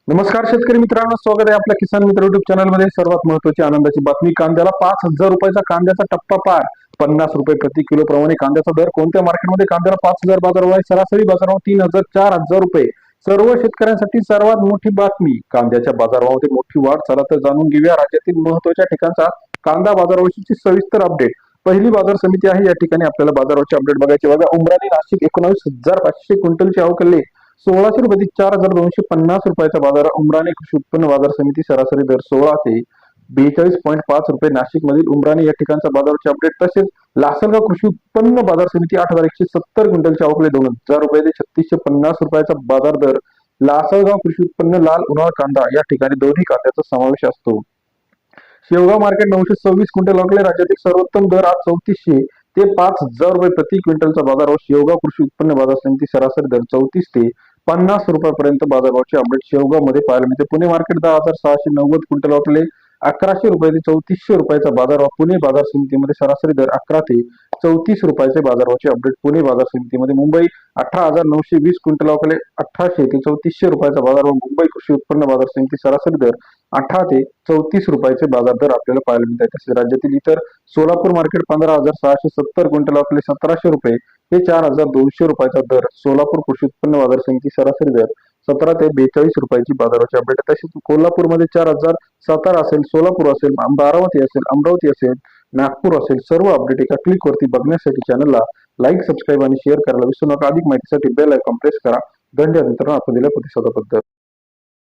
नमस्कार शेतकरी मित्रांनो, स्वागत आहे आपल्या किसान मित्र युट्यूब चॅनल मध्ये। सर्वात महत्त्वाची आनंदाची बातमी, कांद्याला 5,000 रुपयाचा कांद्याचा टप्पा पार। 50 रुपये प्रति किलो प्रमाणे कांद्याचा दर। कोणत्या मार्केटमध्ये कांद्याला 5,000 बाजारभाव आहे? सरासरी बाजारभाव 3,000 4,000 रुपये। सर्व शेतकऱ्यांसाठी सर्वात मोठी बातमी, कांद्याच्या बाजारभावामध्ये मोठी वाढ। चला तर जाणून घेऊया राज्यातील महत्त्वाच्या ठिकाणचा कांदा बाजारभावाची सविस्तर अपडेट। पहिली बाजार समिती आहे, या ठिकाणी आपल्याला बाजाराचे अपडेट बघायचे बघा। उमराणी नाशिक 19,500 क्विंटलची आवक केली। 1600 रुपये 4,250 रुपयाचा बाजार। उमराणी कृषी उत्पन्न बाजार समिती सरासरी दर 16 ते 42.5 रुपये। नाशिक मधील उमराणी या ठिकाणचा बाजाराचे अपडेट। तसेच लासलगाव कृषी उत्पन्न बाजार समिती 8,170 क्विंटलच्या आवकले 2,000 रुपये ते 3650 रुपयाचा बाजार दर। लासलगाव कृषी उत्पन्न लाल उन्हाळ कांदा या ठिकाणी दोन्ही कांद्याचा समावेश असतो। शेवगाव मार्केट 926 क्विंटल आवकले। राज्यातील सर्वोत्तम दर आज 3400 ते 5,000 रुपये प्रति क्विंटलचा बाजार। शेवगाव कृषी उत्पन्न बाजार समिती सरासरी दर 34 ते 50 रुपयापर्यंत बाजारभावाचे अपडेट शेवगाव मध्ये पाहायला मिळते। Pune market 10,690 quintal आवकले। 1,100 रुपये ते 3,400 रुपयाचा बाजारभाव। पुणे बाजार समितीमध्ये सरासरी दर 11 ते 34 रुपयाचे बाजारभावाचे अपडेट पुणे बाजार समितीमध्ये। मुंबई 18,920 क्विंटल आवकले। 1,800 ते 3,400 रुपयाचा बाजारभाव। मुंबई कृषी उत्पन्न बाजार समिती सरासरी दर 18 ते 34 रुपयाचे बाजार दर आपल्याला पाहायला मिळतात। तसेच राज्यातील इतर सोलापूर मार्केट 15,670 क्विंटल आवकले। 1,700 रुपये ते 4,200 रुपयाचा दर। सोलापूर कृषी उत्पन्न बाजार समिती सरासरी दर 17 ते 42 रुपयाची बाजाराची अपडेट। तसेच कोल्हापूरमध्ये 4,000, सातारा असेल, सोलापूर असेल, बारामती असेल, अमरावती असेल, नागपूर असेल, सर्व अपडेट एका क्लिकवरती बघण्यासाठी चॅनलला लाईक, सबस्क्राईब आणि शेअर करायला विसरू नका। अधिक माहितीसाठी बेल आयकॉन प्रेस करा। धन्यवाद मित्रांनो, आपण दिलेल्या प्रतिसादाबद्दल।